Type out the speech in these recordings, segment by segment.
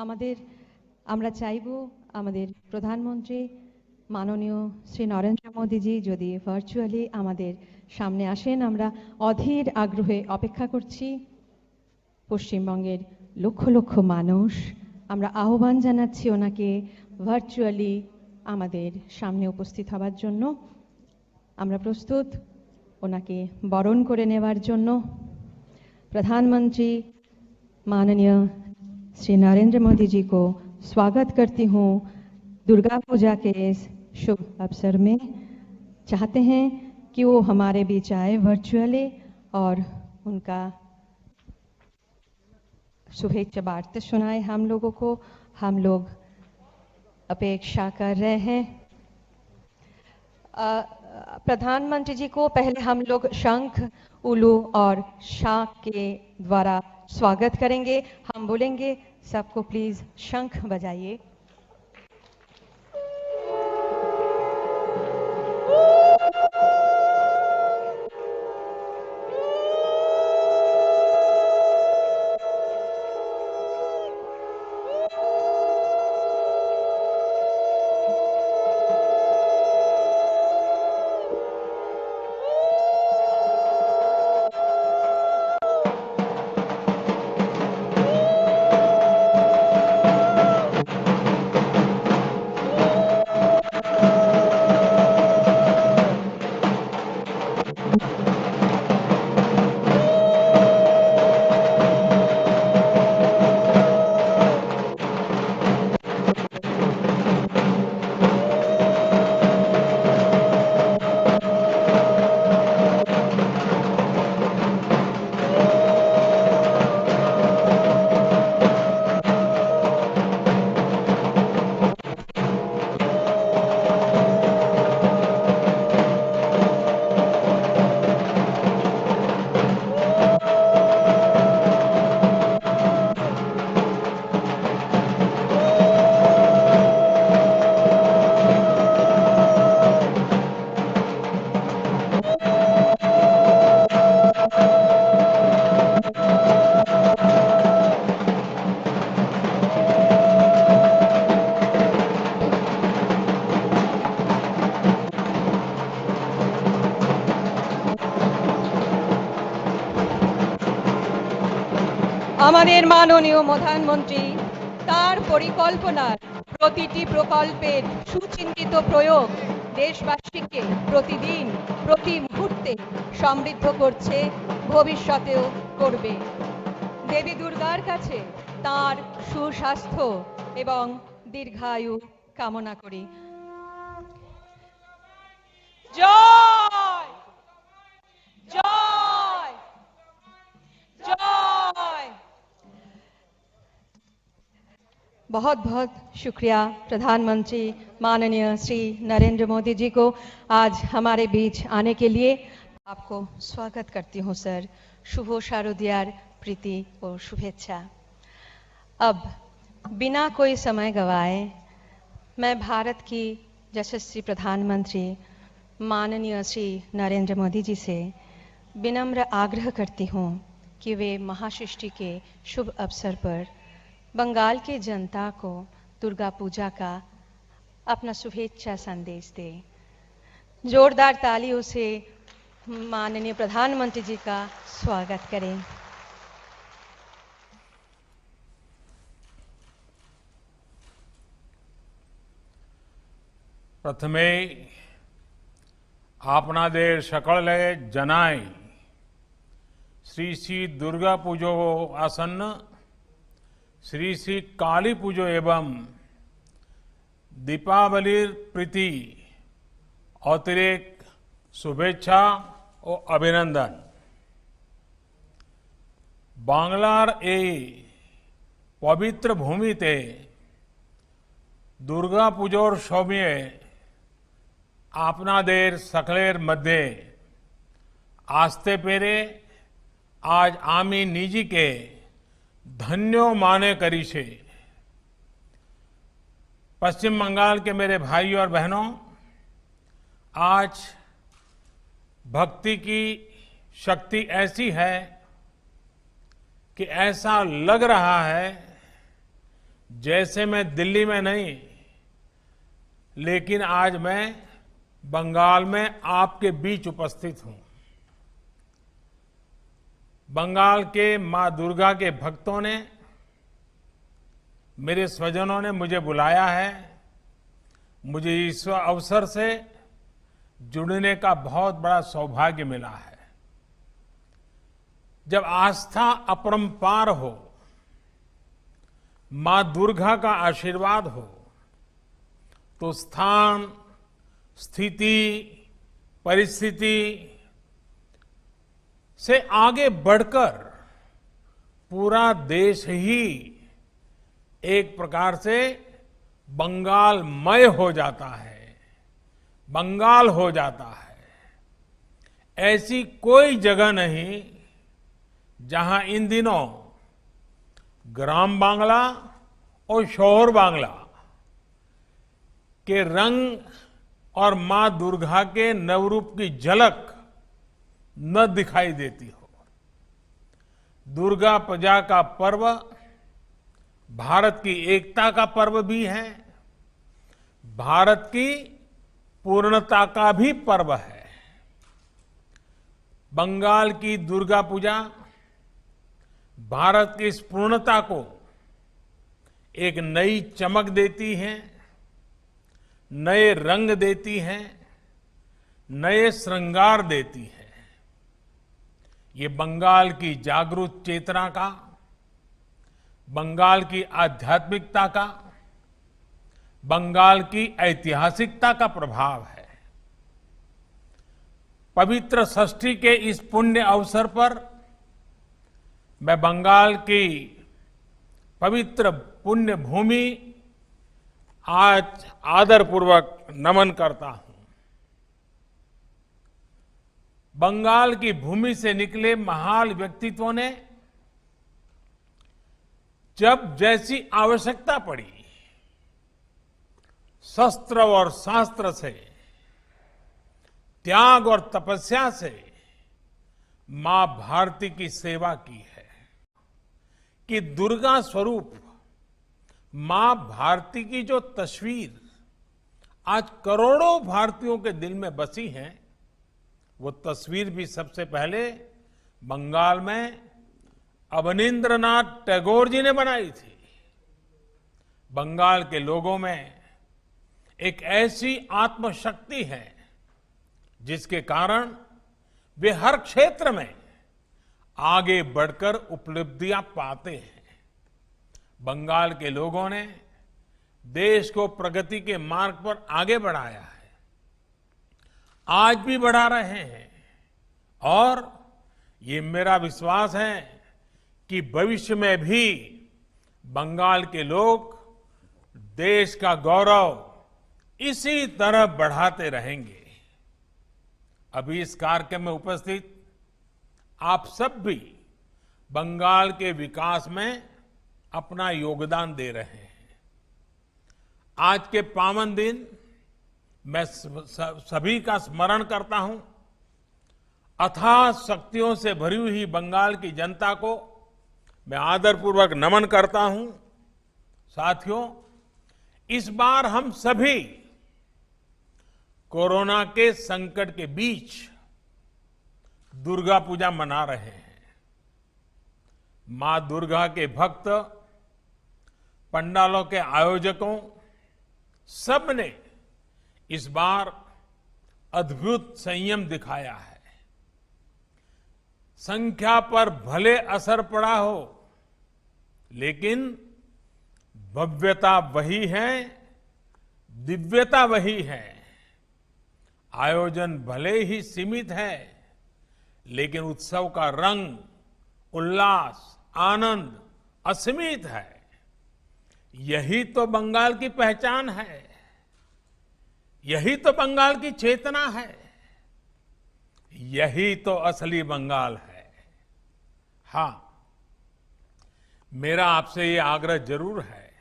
আমাদের আমরা চাইব আমাদের প্রধানমন্ত্রী মাননীয় শ্রী নরেন্দ্র মোদীজি যদি ভার্চুয়ালি আমাদের সামনে আসেন, আমরা অধীর আগ্রহে অপেক্ষা করছি। পশ্চিমবঙ্গের লক্ষ লক্ষ মানুষ, আমরা আহ্বান জানাচ্ছি ওনাকে ভার্চুয়ালি আমাদের সামনে উপস্থিত হওয়ার জন্য। আমরা প্রস্তুত ওনাকে বরণ করে নেওয়ার জন্য। प्रधानमंत्री माननीय श्री नरेंद्र मोदी जी को स्वागत करती हूँ दुर्गा पूजा के इस शुभ अवसर में। चाहते हैं कि वो हमारे बीच आए वर्चुअली और उनका शुभेच्छा वार्ता सुनाए हम लोगों को। हम लोग अपेक्षा कर रहे हैं। प्रधानमंत्री जी को पहले हम लोग शंख, उल्लू और शाख के द्वारा स्वागत करेंगे। हम बोलेंगे सबको प्लीज शंख बजाइए। আমাদের মাননীয় প্রধানমন্ত্রী তার পরিকল্পনার প্রতিটি প্রকল্পের সুচিন্তিত প্রয়োগ দেশবাসীকে প্রতিদিন প্রতি মুহূর্তে সমৃদ্ধ করছে, ভবিষ্যতেও করবে। দেবী দুর্গার কাছে তার সুস্বাস্থ্য এবং দীর্ঘায়ু কামনা করি। জয় জয় जय। बहुत बहुत शुक्रिया प्रधानमंत्री माननीय श्री नरेंद्र मोदी जी को आज हमारे बीच आने के लिए। आपको स्वागत करती हूं सर। शुभ शारदीयार प्रीति और शुभेच्छा। अब बिना कोई समय गवाए मैं भारत की यशस्वी प्रधानमंत्री माननीय श्री नरेंद्र मोदी जी से विनम्र आग्रह करती हूं कि वे महासृष्टि के शुभ अवसर पर बंगाल के जनता को दुर्गा पूजा का अपना शुभेच्छा संदेश दें। जोरदार तालियों से माननीय प्रधानमंत्री जी का स्वागत करें। प्रथमे आपनादेर सकळे जनाय श्री श्री दुर्गा पूजो आसन्न, श्री श्री काली पूजो एवं दीपावलीर प्रीति अतिरेक शुभेच्छा और अभिनंदन। बांग्लार ए पवित्र भूमिते दुर्गा पूजोर सौम्ये आपनादेर सकलेर मध्य आस्ते पेरे आज आमी निजी के धन्यो माने करी छे। पश्चिम बंगाल के मेरे भाइयों और बहनों, आज भक्ति की शक्ति ऐसी है कि ऐसा लग रहा है जैसे मैं दिल्ली में नहीं, लेकिन आज मैं बंगाल में आपके बीच उपस्थित हूं। बंगाल के मां दुर्गा के भक्तों ने, मेरे स्वजनों ने मुझे बुलाया है। मुझे इस अवसर से जुड़ने का बहुत बड़ा सौभाग्य मिला है। जब आस्था अपरंपार हो, मां दुर्गा का आशीर्वाद हो, तो स्थान, स्थिति, परिस्थिति से आगे बढ़कर पूरा देश ही एक प्रकार से बंगालमय हो जाता है, बंगाल हो जाता है। ऐसी कोई जगह नहीं जहां इन दिनों ग्राम बांग्ला और शहर बांग्ला के रंग और मां दुर्गा के नवरूप की झलक न दिखाई देती हो। दुर्गा पूजा का पर्व भारत की एकता का पर्व भी है, भारत की पूर्णता का भी पर्व है। बंगाल की दुर्गा पूजा भारत की इस पूर्णता को एक नई चमक देती है, नए रंग देती है, नए श्रृंगार देती है। ये बंगाल की जागरूक चेतना का, बंगाल की आध्यात्मिकता का, बंगाल की ऐतिहासिकता का प्रभाव है। पवित्र षष्ठी के इस पुण्य अवसर पर मैं बंगाल की पवित्र पुण्य भूमि आज आदरपूर्वक नमन करता हूं। बंगाल की भूमि से निकले महान व्यक्तित्वों ने जब जैसी आवश्यकता पड़ी, शस्त्र और शास्त्र से, त्याग और तपस्या से मां भारती की सेवा की है। कि दुर्गा स्वरूप मां भारती की जो तस्वीर आज करोड़ों भारतीयों के दिल में बसी है, वो तस्वीर भी सबसे पहले बंगाल में अवनींद्रनाथ टैगोर जी ने बनाई थी। बंगाल के लोगों में एक ऐसी आत्मशक्ति है जिसके कारण वे हर क्षेत्र में आगे बढ़कर उपलब्धियां पाते हैं। बंगाल के लोगों ने देश को प्रगति के मार्ग पर आगे बढ़ाया है, आज भी बढ़ा रहे हैं, और ये मेरा विश्वास है कि भविष्य में भी बंगाल के लोग देश का गौरव इसी तरह बढ़ाते रहेंगे। अभी इस कार्यक्रम में उपस्थित आप सब भी बंगाल के विकास में अपना योगदान दे रहे हैं। आज के पावन दिन मैं सभी का स्मरण करता हूं। अथाह शक्तियों से भरी हुई बंगाल की जनता को मैं आदरपूर्वक नमन करता हूं। साथियों, इस बार हम सभी कोरोना के संकट के बीच दुर्गा पूजा मना रहे हैं। मां दुर्गा के भक्त, पंडालों के आयोजकों, सबने इस बार अद्भुत संयम दिखाया है। संख्या पर भले असर पड़ा हो, लेकिन भव्यता वही है, दिव्यता वही है। आयोजन भले ही सीमित है, लेकिन उत्सव का रंग, उल्लास, आनंद असीमित है। यही तो बंगाल की पहचान है, यही तो बंगाल की चेतना है, यही तो असली बंगाल है। हां, मेरा आपसे ये आग्रह जरूर है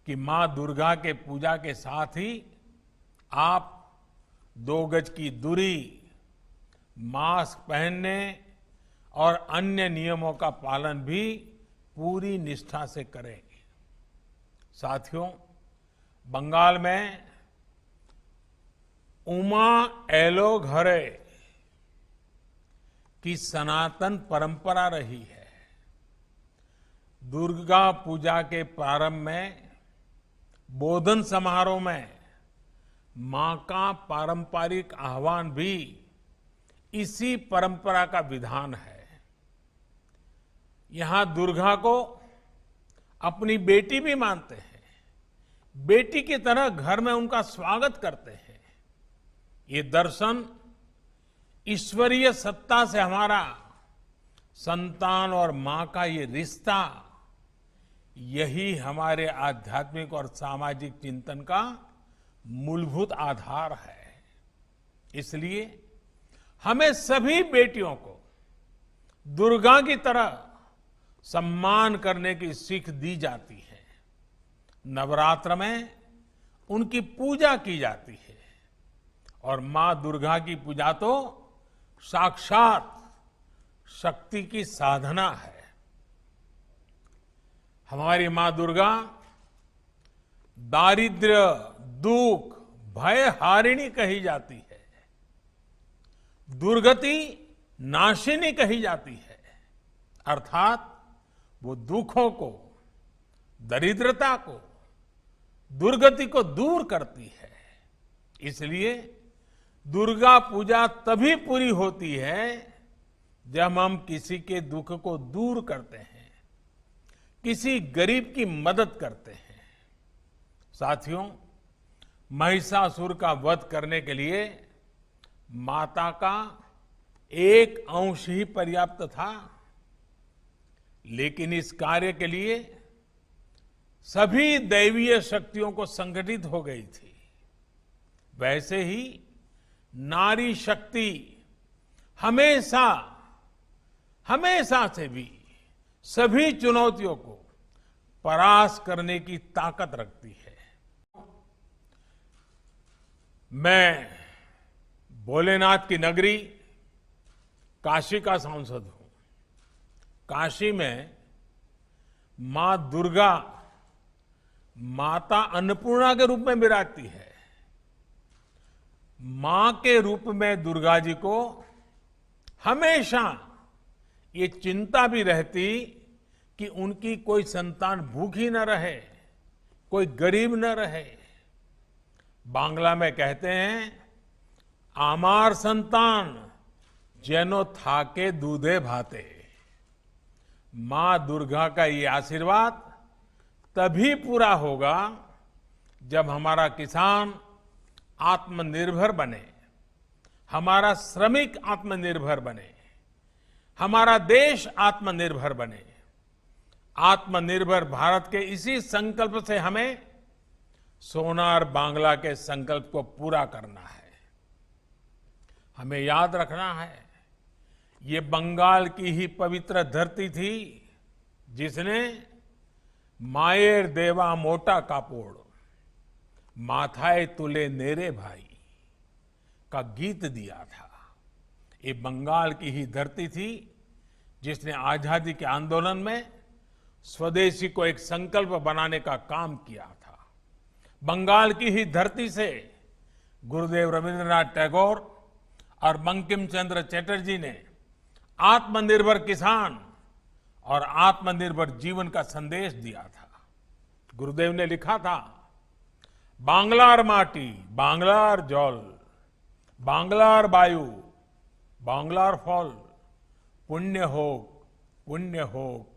कि मां दुर्गा के पूजा के साथ ही आप 2 गज की दूरी, मास्क पहनने और अन्य नियमों का पालन भी पूरी निष्ठा से करें। साथियों, बंगाल में उमा एलो घरे की सनातन परंपरा रही है। दुर्गा पूजा के प्रारंभ में बोधन समारोह में मां का पारंपरिक आह्वान भी इसी परंपरा का विधान है। यहां दुर्गा को अपनी बेटी भी मानते हैं, बेटी की तरह घर में उनका स्वागत करते हैं। ये दर्शन ईश्वरीय सत्ता से हमारा संतान और मां का ये रिश्ता, यही हमारे आध्यात्मिक और सामाजिक चिंतन का मूलभूत आधार है। इसलिए हमें सभी बेटियों को दुर्गा की तरह सम्मान करने की सीख दी जाती है। नवरात्र में उनकी पूजा की जाती है और मां दुर्गा की पूजा तो साक्षात शक्ति की साधना है। हमारी मां दुर्गा दारिद्र्य, दुख, भय हारिणी कही जाती है, दुर्गति नाशिनी कही जाती है। अर्थात वो दुखों को, दरिद्रता को, दुर्गति को दूर करती है। इसलिए दुर्गा पूजा तभी पूरी होती है जब हम किसी के दुख को दूर करते हैं, किसी गरीब की मदद करते हैं। साथियों, महिषासुर का वध करने के लिए माता का एक अंश ही पर्याप्त था, लेकिन इस कार्य के लिए सभी दैवीय शक्तियों को संगठित हो गई थी। वैसे ही नारी शक्ति हमेशा से भी सभी चुनौतियों को परास्त करने की ताकत रखती है। मैं भोलेनाथ की नगरी काशी का सांसद हूं। काशी में मां दुर्गा माता अन्नपूर्णा के रूप में विराजती है। मां के रूप में दुर्गा जी को हमेशा ये चिंता भी रहती कि उनकी कोई संतान भूखी न रहे, कोई गरीब न रहे। बांग्ला में कहते हैं, आमार संतान जैनो थाके दूधे भाते। मां दुर्गा का ये आशीर्वाद तभी पूरा होगा जब हमारा किसान आत्मनिर्भर बने, हमारा श्रमिक आत्मनिर्भर बने, हमारा देश आत्मनिर्भर बने। आत्मनिर्भर भारत के इसी संकल्प से हमें सोनार बांग्ला के संकल्प को पूरा करना है। हमें याद रखना है, ये बंगाल की ही पवित्र धरती थी जिसने मायर देवा मोटा कापोड़ माथाए तुले नेरे भाई का गीत दिया था। ये बंगाल की ही धरती थी जिसने आजादी के आंदोलन में स्वदेशी को एक संकल्प बनाने का काम किया था। बंगाल की ही धरती से गुरुदेव रविंद्रनाथ टैगोर और बंकिम चंद्र चटर्जी ने आत्मनिर्भर किसान और आत्मनिर्भर जीवन का संदेश दिया था। गुरुदेव ने लिखा था, बांग्लार माटी बांग्लार जल, बांग्लार वायु बांग्लार फल, पुण्य होक पुण्य होक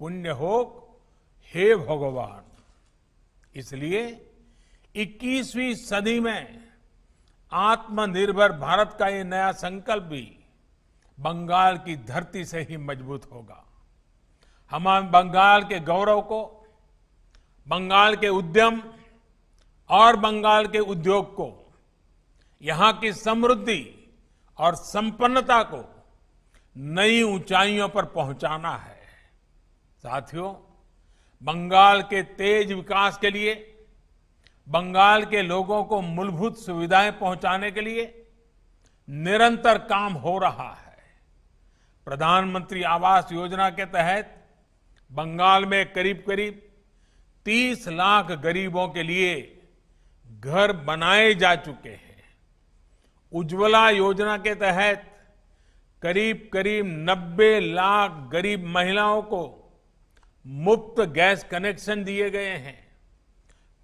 पुण्य होक हे भगवान। इसलिए 21वीं सदी में आत्मनिर्भर भारत का ये नया संकल्प भी बंगाल की धरती से ही मजबूत होगा। हम बंगाल के गौरव को, बंगाल के उद्यम और बंगाल के उद्योग को, यहां की समृद्धि और संपन्नता को नई ऊंचाइयों पर पहुंचाना है। साथियों, बंगाल के तेज विकास के लिए, बंगाल के लोगों को मूलभूत सुविधाएं पहुंचाने के लिए निरंतर काम हो रहा है। प्रधानमंत्री आवास योजना के तहत बंगाल में करीब करीब 30 लाख गरीबों के लिए घर बनाए जा चुके हैं। उज्ज्वला योजना के तहत करीब करीब 90 लाख गरीब महिलाओं को मुफ्त गैस कनेक्शन दिए गए हैं।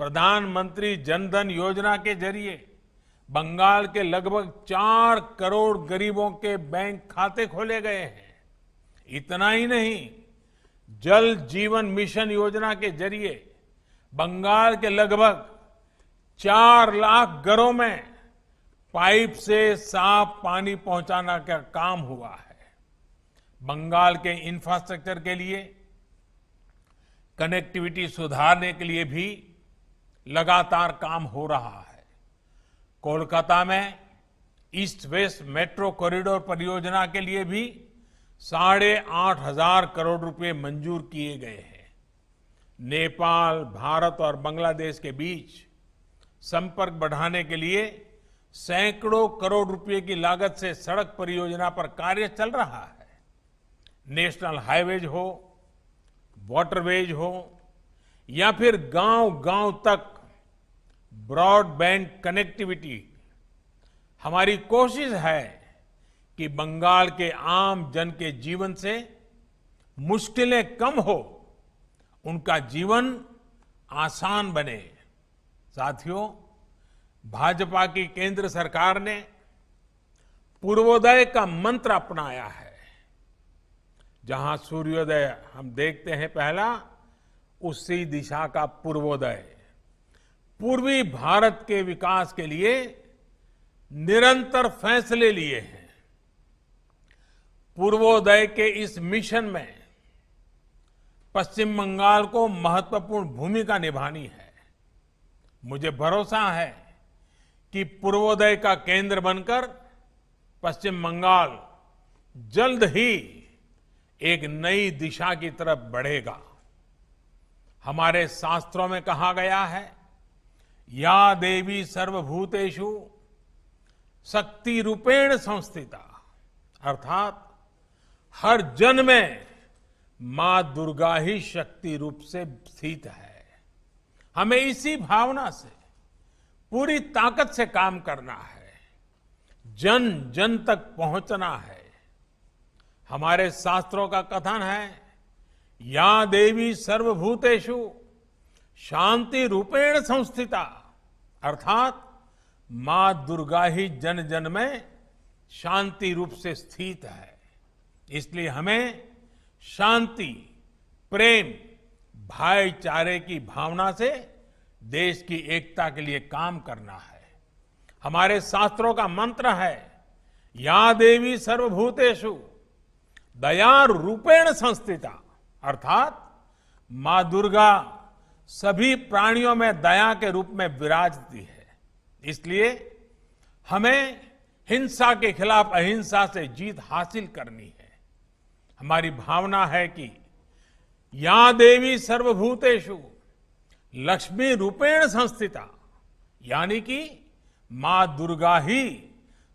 प्रधानमंत्री जनधन योजना के जरिए बंगाल के लगभग 4 करोड़ गरीबों के बैंक खाते खोले गए हैं। इतना ही नहीं, जल जीवन मिशन योजना के जरिए बंगाल के लगभग 4 लाख घरों में पाइप से साफ पानी पहुंचाना का काम हुआ है। बंगाल के इंफ्रास्ट्रक्चर के लिए कनेक्टिविटी सुधारने के लिए भी लगातार काम हो रहा है। कोलकाता में ईस्ट वेस्ट मेट्रो कॉरिडोर परियोजना के लिए भी 8,500 करोड़ रुपए मंजूर किए गए हैं। नेपाल, भारत और बांग्लादेश के बीच संपर्क बढ़ाने के लिए सैकड़ों करोड़ रुपए की लागत से सड़क परियोजना पर कार्य चल रहा है। नेशनल हाईवेज हो, वाटरवेज हो या फिर गांव-गांव तक ब्रॉडबैंड कनेक्टिविटी, हमारी कोशिश है कि बंगाल के आम जन के जीवन से मुश्किलें कम हो, उनका जीवन आसान बने। साथियों, भाजपा की केंद्र सरकार ने पूर्वोदय का मंत्र अपनाया है। जहां सूर्योदय हम देखते हैं पहला, उसी दिशा का पूर्वोदय। पूर्वी भारत के विकास के लिए निरंतर फैसले लिए हैं। पूर्वोदय के इस मिशन में पश्चिम बंगाल को महत्वपूर्ण भूमिका निभानी है। मुझे भरोसा है कि पूर्वोदय का केंद्र बनकर पश्चिम बंगाल जल्द ही एक नई दिशा की तरफ बढ़ेगा। हमारे शास्त्रों में कहा गया है, या देवी सर्वभूतेषु शक्ति रूपेण संस्थिता, अर्थात हर जन में मां दुर्गा ही शक्ति रूप से स्थित है। हमें इसी भावना से पूरी ताकत से काम करना है, जन जन तक पहुंचना है। हमारे शास्त्रों का कथन है, या देवी सर्वभूतेषु शांति रूपेण संस्थिता, अर्थात मां दुर्गा ही जन जन में शांति रूप से स्थित है। इसलिए हमें शांति, प्रेम, भाईचारे की भावना से देश की एकता के लिए काम करना है। हमारे शास्त्रों का मंत्र है, या देवी सर्वभूतेषु दया रूपेण संस्थिता, अर्थात मां दुर्गा सभी प्राणियों में दया के रूप में विराजती है। इसलिए हमें हिंसा के खिलाफ अहिंसा से जीत हासिल करनी है। हमारी भावना है कि या देवी सर्वभूतेषु लक्ष्मी रूपेण संस्थिता, यानी कि मां दुर्गा ही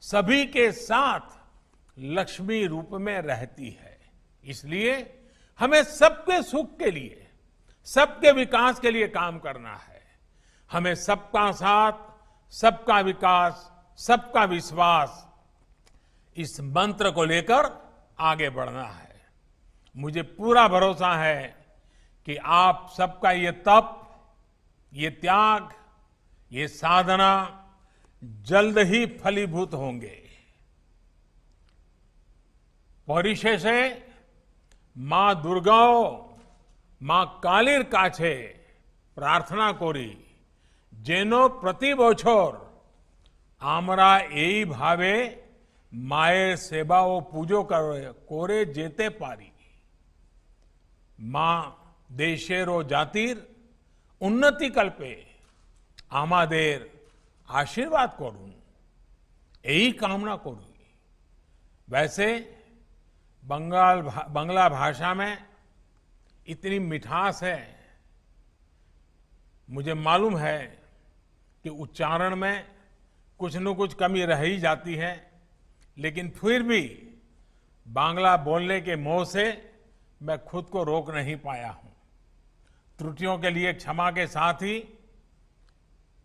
सभी के साथ लक्ष्मी रूप में रहती है। इसलिए हमें सबके सुख के लिए, सबके विकास के लिए काम करना है। हमें सबका साथ, सबका विकास, सबका विश्वास, इस मंत्र को लेकर आगे बढ़ना है। मुझे पूरा भरोसा है कि आप सबका ये तप, ये त्याग, ये साधना जल्द ही फलीभूत होंगे। परिशेषे मां दुर्गाओ मां कालीर काछे प्रार्थना करी, जेनो प्रति बछर आमरा एई भावे माয়ের सेवा ও পুজো করে যেতে পারি। মা দেশের ও জাতির উন্নতি কল্পে আমাদের आशीर्वाद করুন, यही कामना करूं। वैसे बंगला भाषा में इतनी मिठास है, मुझे मालूम है कि उच्चारण में कुछ न कुछ कमी रह ही जाती है, लेकिन फिर भी बांग्ला बोलने के मोह से मैं खुद को रोक नहीं पाया हूं। त्रुटियों के लिए क्षमा के साथ ही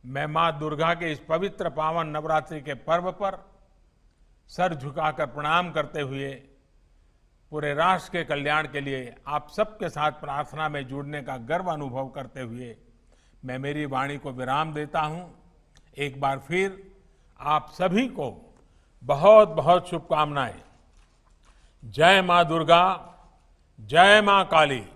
मैं मां दुर्गा के इस पवित्र पावन नवरात्रि के पर्व पर सर झुकाकर प्रणाम करते हुए पूरे राष्ट्र के कल्याण के लिए आप सबके साथ प्रार्थना में जुड़ने का गर्व अनुभव करते हुए मैं मेरी वाणी को विराम देता हूं। एक बार फिर आप सभी को बहुत बहुत शुभकामनाएं। जय मां दुर्गा, जय मां काली।